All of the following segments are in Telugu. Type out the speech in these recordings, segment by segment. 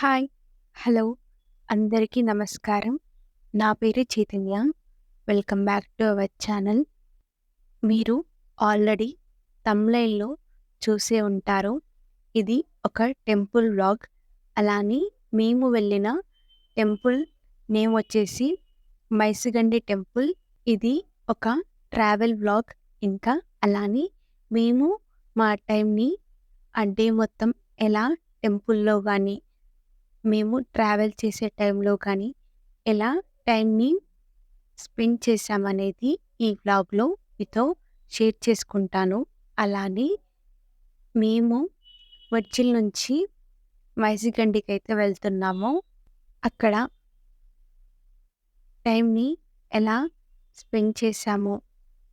హాయ్! హలో! అందరికీ నమస్కారం. నా పేరు Chaitanya. Welcome back to our channel. మీరు ఆల్రెడీ థంబ్‌నెయిల్‌లో చూసే ఉంటారు. ఇది ఒక టెంపుల్ వ్లాగ్. అలానే మేము వెళ్ళిన టెంపుల్ నేమ్ వచ్చేసి మైసిగండి టెంపుల్. ఇది ఒక ట్రావెల్ వ్లాగ్. ఇంకా అలానే మేము మా టైంని ఆ డే మొత్తం ఎలా టెంపుల్‌లో గాని మేము ట్రావెల్ చేసే టైంలో కానీ, ఎలా టైంని స్పెండ్ చేశామనేది ఈ వ్లాగ్‌లో మీతో షేర్ చేసుకుంటాను. అలానే మేము వడ్చిల్ నుంచి మైజిగండికైతే వెళ్తున్నాము. అక్కడ టైంని ఎలా స్పెండ్ చేశామో,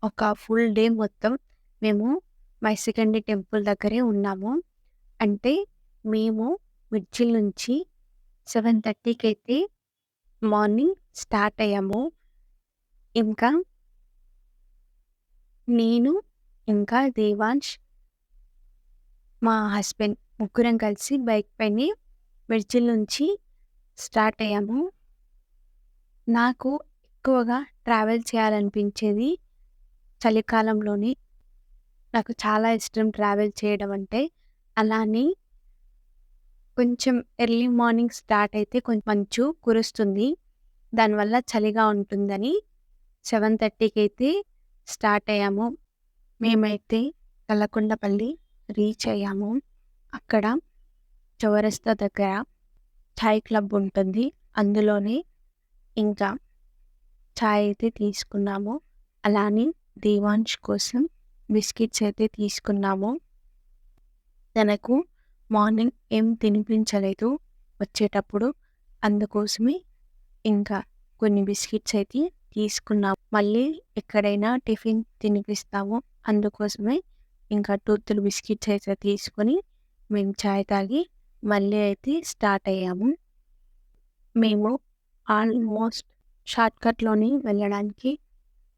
ఒక ఫుల్ డే మొత్తం మేము మైసిగండి టెంపుల్ దగ్గరే ఉన్నాము. అంటే మేము వడ్చిల్ నుంచి 7:30కి అయితే మార్నింగ్ స్టార్ట్ అయ్యాము. ఇంకా నేను, ఇంకా దేవాంష్, మా హస్బెండ్ ముగ్గురం కలిసి బైక్ పైనే మిర్చిల్ నుంచి స్టార్ట్ అయ్యాము. నాకు ఎక్కువగా ట్రావెల్ చేయాలనిపించేది చలికాలంలోనే. నాకు చాలా ఇష్టం ట్రావెల్ చేయడం అంటే. అలానే కొంచెం ఎర్లీ మార్నింగ్ స్టార్ట్ అయితే కొంచెం మంచు కురుస్తుంది. దానివల్ల చలిగా ఉంటుందని 7:30కి అయితే స్టార్ట్ అయ్యాము. మేమైతే తలకొండపల్లి రీచ్ అయ్యాము. అక్కడ చౌరస్తా దగ్గర చాయ్ క్లబ్ ఉంటుంది. అందులోనే ఇంకా చాయ్ అయితే తీసుకున్నాము. అలానే దేవాంష్ కోసం బిస్కిట్స్ అయితే తీసుకున్నాము. తనకు మార్నింగ్ ఏం తినిపించలేదు వచ్చేటప్పుడు. అందుకోసమే ఇంకా కొన్ని బిస్కిట్స్ అయితే తీసుకున్నాము. మళ్ళీ ఎక్కడైనా టిఫిన్ తినిపిస్తాము. అందుకోసమే ఇంకా 2, 3 బిస్కిట్స్ అయితే తీసుకొని మేము చాయ్ తాగి మళ్ళీ అయితే స్టార్ట్ అయ్యాము. మేము ఆల్మోస్ట్ షార్ట్‌కట్‌లోనే వెళ్ళడానికి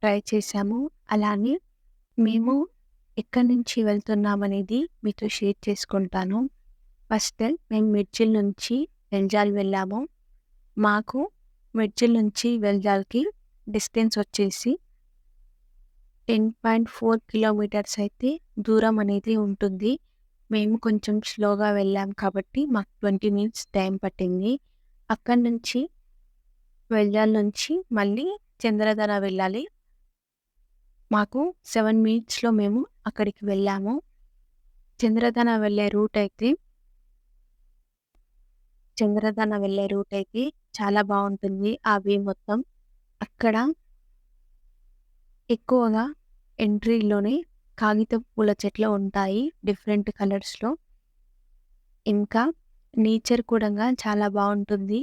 ట్రై చేశాము. అలానే మేము ఎక్కడి నుంచి వెళ్తున్నామనేది మీతో షేర్ చేసుకుంటాను. ఫస్ట్ మేము మిర్చిల్ నుంచి వెంజాల్ వెళ్ళాము. మాకు మిర్చిల్ నుంచి వెల్జాల్‌కి డిస్టెన్స్ వచ్చేసి 10.4 కిలోమీటర్స్ అయితే దూరం అనేది ఉంటుంది. మేము కొంచెం స్లోగా వెళ్ళాం కాబట్టి మాకు 20 మినిట్స్ టైం పట్టింది. అక్కడి నుంచి వెల్జాల్ నుంచి మళ్ళీ చంద్రధర వెళ్ళాలి. మాకు 7 మినిట్స్‌లో మేము అక్కడికి వెళ్ళాము. చంద్రధన వెళ్ళే రూట్ అయితే చాలా బావుంటుంది. ఆ వే మొత్తం. అక్కడ ఎక్కువగా ఎంట్రీలోనే కాగితపు పూల చెట్లు ఉంటాయి డిఫరెంట్ కలర్స్‌లో. ఇంకా నేచర్ కూడంగా చాలా బావుంటుంది.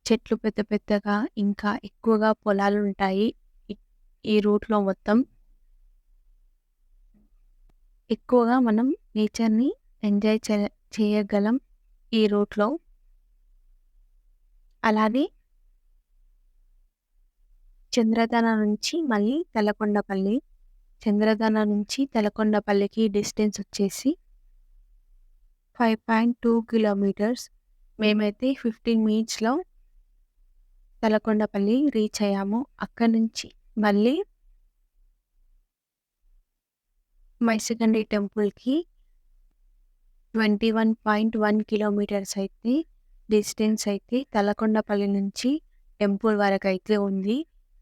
చెట్లు పెద్ద పెద్దగా ఇంకా ఎక్కువగా పొలాలుంటాయి. ఇ ఈ రూట్‌లో మొత్తం. ఎక్కువగా మనం నేచర్‌ని ఎంజాయ్ చేయగలం ఈ రూట్‌లో. అలాగే చంద్రధన నుంచి మళ్ళీ తలకొండపల్లి. చంద్రధన నుంచి తలకొండపల్లికి డిస్టెన్స్ వచ్చేసి 5.2 కిలోమీటర్స్. మేమైతే 15 మినిట్స్‌లో తలకొండపల్లి రీచ్ అయ్యాము. అక్కడి నుంచి మళ్ళీ మైసిగండి టెంపుల్‌కి 21.1 కిలోమీటర్స్ అయితే డిస్టెన్స్ అయితే తలకొండపల్లి నుంచి టెంపుల్ వరకైతే ఉంది.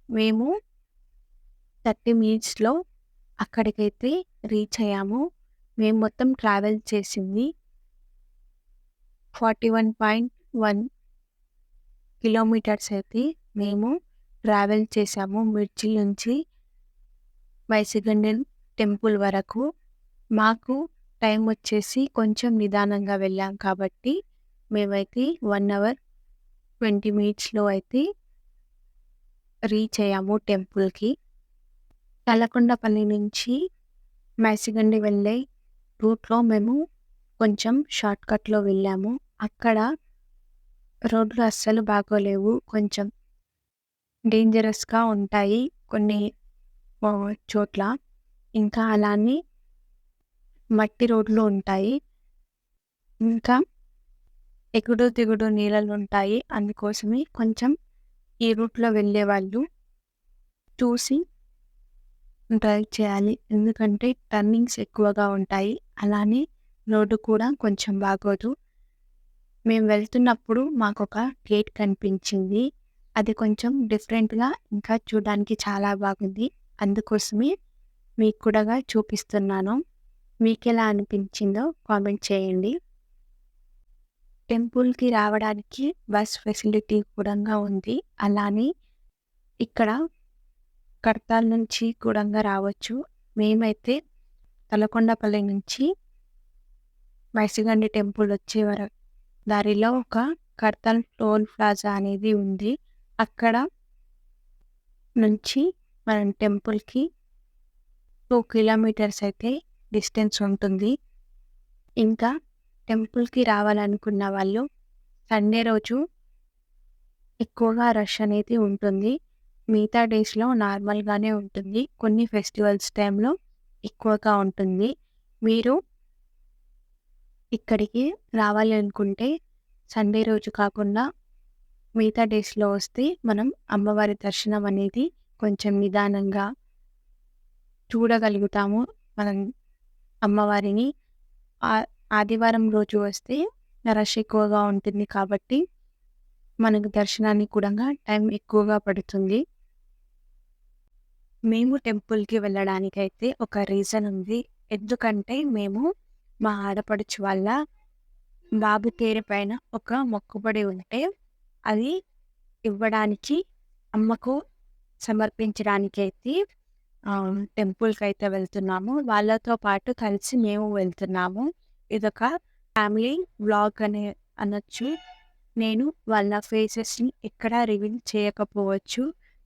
మేము 30 మినిట్స్‌లో అక్కడికైతే రీచ్ అయ్యాము. మేము మొత్తం ట్రావెల్ చేసింది 41.1 కిలోమీటర్స్ అయితే మేము ట్రావెల్ చేశాము. మిర్చిల్ నుంచి మైసిగండి టెంపుల్ వరకు. మాకు టైం వచ్చేసి కొంచెం నిదానంగా వెళ్ళాం కాబట్టి మేమైతే 1 అవర్ 20 మినిట్స్‌లో అయితే రీచ్ అయ్యాము టెంపుల్‌కి. తలకొండపల్లి నుంచి మైసిగండి వెళ్ళే రూట్‌లో మేము కొంచెం షార్ట్‌కట్‌లో వెళ్ళాము. అక్కడ రోడ్లు అస్సలు బాగోలేవు. కొంచెం డేంజరస్‌గా ఉంటాయి కొన్ని చోట్ల. ఇంకా అలానే మట్టి రోడ్లు ఉంటాయి. ఇంకా ఎగుడు దిగుడు నీళ్ళలుంటాయి. అందుకోసమే కొంచెం ఈ రూట్‌లో వెళ్ళేవాళ్ళు చూసి డ్రైవ్ చేయాలి. ఎందుకంటే టర్నింగ్స్ ఎక్కువగా ఉంటాయి. అలానే రోడ్డు కూడా కొంచెం బాగోదు. మేము వెళ్తున్నప్పుడు మాకొక గేట్ కనిపించింది. అది కొంచెం డిఫరెంట్‌గా ఇంకా చూడడానికి చాలా బాగుంది. అందుకోసమే మీకు కూడాగా చూపిస్తున్నాను. మీకెలా అనిపించిందో కామెంట్ చేయండి. టెంపుల్‌కి రావడానికి బస్ ఫెసిలిటీ కూడంగా ఉంది. అలానే ఇక్కడ కడతాల్ నుంచి కూడంగా రావచ్చు. మేమైతే తలకొండపల్లి నుంచి మైసిగండి టెంపుల్ వచ్చే దారిలో ఒక కడతాల్ టోల్ ప్లాజా అనేది ఉంది. అక్కడ నుంచి మనం టెంపుల్‌కి 2 కిలోమీటర్స్ అయితే డిస్టెన్స్ ఉంటుంది. ఇంకా టెంపుల్‌కి రావాలనుకున్న వాళ్ళు సండే రోజు ఎక్కువగా రష్ అనేది ఉంటుంది. మిగతా డేస్‌లో నార్మల్‌గానే ఉంటుంది. కొన్ని ఫెస్టివల్స్ టైంలో ఎక్కువగా ఉంటుంది. మీరు ఇక్కడికి రావాలి అనుకుంటే సండే రోజు కాకుండా మిగతా డేస్‌లో వస్తే మనం అమ్మవారి దర్శనం అనేది కొంచెం నిదానంగా చూడగలుగుతాము. మనం అమ్మవారిని ఆ ఆదివారం రోజు వస్తే రష్ ఎక్కువగా ఉంటుంది కాబట్టి మనకు దర్శనానికి కూడంగా టైం ఎక్కువగా పడుతుంది. మేము టెంపుల్‌కి వెళ్ళడానికైతే ఒక రీజన్ ఉంది. ఎందుకంటే మేము మా ఆడపడుచు వాళ్ళ బాబు పేరు పైన ఒక మొక్కుబడి ఉంటే అది ఇవ్వడానికి అమ్మకు సమర్పించడానికైతే టెంపుల్‌కైతే వెళ్తున్నాము. వాళ్ళతో పాటు కలిసి మేము వెళ్తున్నాము. ఇదొక ఫ్యామిలీ వ్లాగ్ అనొచ్చు. నేను వాళ్ళ ఫేసెస్‌ని ఎక్కడా రివీల్ చేయకపోవచ్చు.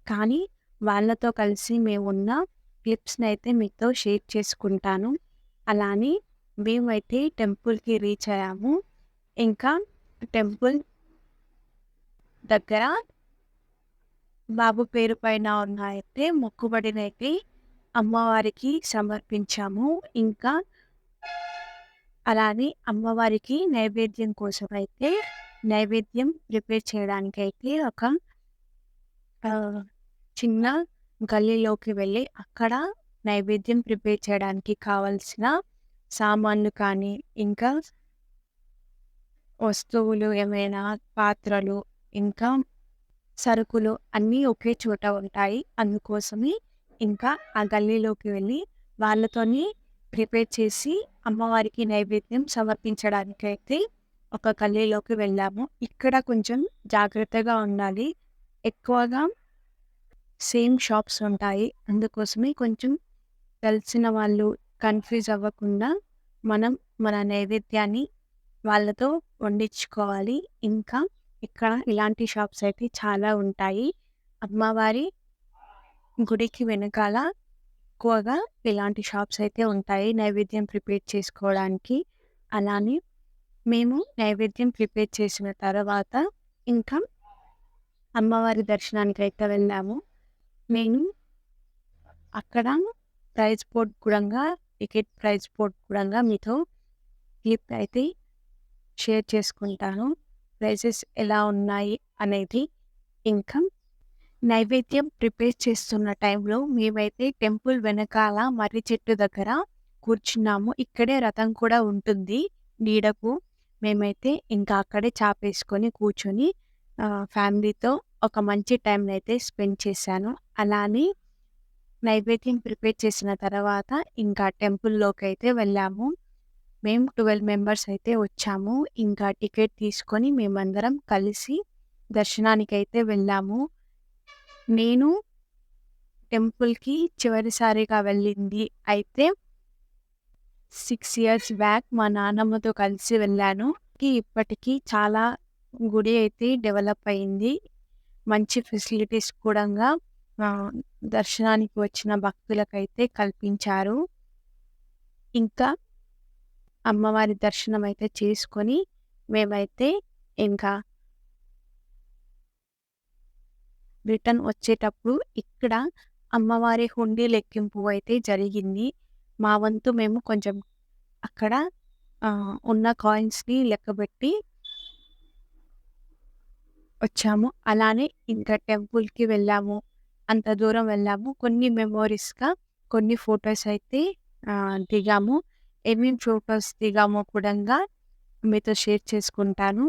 కానీ వాళ్ళతో కలిసి మేమున్న క్లిప్స్‌నైతే మీతో షేర్ చేసుకుంటాను. అలానే మేమైతే టెంపుల్‌కి రీచ్ అయ్యాము. ఇంకా టెంపుల్ దగ్గర బాబు పేరు పైన ఉన్న అయితే మొక్కుబడినైతే అమ్మవారికి సమర్పించాము. ఇంకా అలానే అమ్మవారికి నైవేద్యం కోసమైతే నైవేద్యం ప్రిపేర్ చేయడానికైతే ఒక చిన్న గల్లీలోకి వెళ్ళి అక్కడ నైవేద్యం ప్రిపేర్ చేయడానికి కావాల్సిన సామాన్లు కానీ, ఇంకా వస్తువులు ఏమైనా పాత్రలు, ఇంకా సరుకులు అన్నీ ఒకే చోట ఉంటాయి. అందుకోసమే ఇంకా ఆ గల్లీలోకి వెళ్ళి వాళ్ళతోని ప్రిపేర్ చేసి అమ్మవారికి నైవేద్యం సమర్పించడానికైతే ఒక గల్లీలోకి వెళ్ళాము. ఇక్కడ కొంచెం జాగ్రత్తగా ఉండాలి. ఎక్కువగా సేమ్ షాప్స్ ఉంటాయి. అందుకోసమే కొంచెం తెలిసిన వాళ్ళు కన్‌ఫ్యూజ్ అవ్వకుండా మనం మన నైవేద్యాన్ని వాళ్ళతో వండించుకోవాలి. ఇంకా ఇక్కడ ఇలాంటి షాప్స్ అయితే చాలా ఉంటాయి. అమ్మవారి గుడికి వెనకాల ఎక్కువగా ఇలాంటి షాప్స్ అయితే ఉంటాయి నైవేద్యం ప్రిపేర్ చేసుకోవడానికి. అలానే మేము నైవేద్యం ప్రిపేర్ చేసిన తర్వాత ఇంకా అమ్మవారి దర్శనానికైతే వెళ్ళాము. నేను అక్కడ ప్రైజ్ బోర్డ్ కూడంగా టికెట్ ప్రైజ్ బోర్డ్ కూడంగా మీతో క్లిప్ అయితే షేర్ చేసుకుంటాను. ప్రైసెస్ ఎలా ఉన్నాయి అనేది. ఇంకా నైవేద్యం ప్రిపేర్ చేస్తున్న టైంలో మేమైతే టెంపుల్ వెనకాల మర్రి చెట్టు దగ్గర కూర్చున్నాము. ఇక్కడే రథం కూడా ఉంటుంది నీడకు. మేమైతే ఇంకా అక్కడే చాపేసుకొని కూర్చొని ఫ్యామిలీతో ఒక మంచి టైంనైతే స్పెండ్ చేశాను. అలానే నైవేద్యం ప్రిపేర్ చేసిన తర్వాత ఇంకా టెంపుల్‌లోకైతే వెళ్ళాము. మేము 12 మెంబర్స్ అయితే వచ్చాము. ఇంకా టికెట్ తీసుకొని మేమందరం కలిసి దర్శనానికైతే వెళ్ళాము. నేను టెంపుల్‌కి చివరిసారిగా వెళ్ళింది అయితే 6 ఇయర్స్ బ్యాక్ మా నాన్నమ్మతో కలిసి వెళ్ళాను. ఇప్పటికి చాలా గుడి అయితే డెవలప్ అయింది. మంచి ఫెసిలిటీస్ కూడంగా దర్శనానికి వచ్చిన భక్తులకైతే కల్పించారు. ఇంకా అమ్మవారి దర్శనం అయితే చేసుకొని మేమైతే ఇంకా రిటర్న్ వచ్చేటప్పుడు ఇక్కడ అమ్మవారి హుండీ లెక్కింపు అయితే జరిగింది. మా వంతు మేము కొంచెం అక్కడ ఉన్న కాయిన్స్‌ని లెక్కబెట్టి వచ్చాము. అలానే ఇంకా టెంపుల్‌కి వెళ్ళాము. అంత దూరం వెళ్ళాము. కొన్ని మెమోరీస్‌గా కొన్ని ఫోటోస్ అయితే దిగాము. ఏమేం ఫోటోస్ దిగామో కూడంగా మీతో షేర్ చేసుకుంటాను.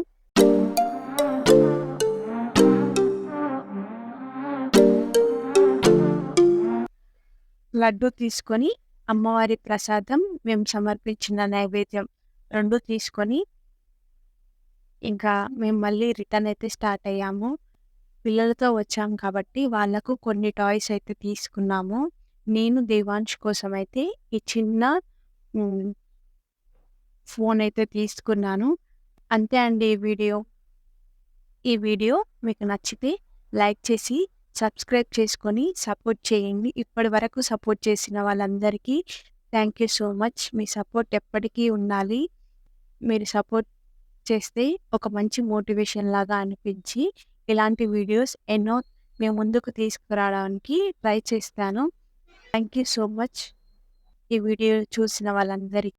లడ్డూ తీసుకొని అమ్మవారి ప్రసాదం, మేము సమర్పించిన నైవేద్యం 2 తీసుకొని ఇంకా మేము మళ్ళీ రిటర్న్ అయితే స్టార్ట్ అయ్యాము. పిల్లలతో వచ్చాం కాబట్టి వాళ్ళకు కొన్ని టాయ్స్ అయితే తీసుకున్నాము. నేను దేవాంష్ కోసమయితే ఈ చిన్న హ్మ్. ఫోన్ అయితే తీసుకున్నాను. అంతే అండి ఈ వీడియో. ఈ వీడియో మీకు నచ్చితే లైక్ చేసి, సబ్స్క్రైబ్ చేసుకొని సపోర్ట్ చేయండి. ఇప్పటి వరకు సపోర్ట్ చేసిన వాళ్ళందరికీ thank you so much. Me support ఎప్పటికీ ఉండాలి. మీరు సపోర్ట్ చేస్తే ఒక మంచి మోటివేషన్ లాగా అనిపించి, ఇలాంటి వీడియోస్ ఎన్నో మీ ముందుకు తీసుకురావడానికి ట్రై చేస్తాను. Thank you so much. ఈ వీడియో చూసిన వాళ్ళందరికీ.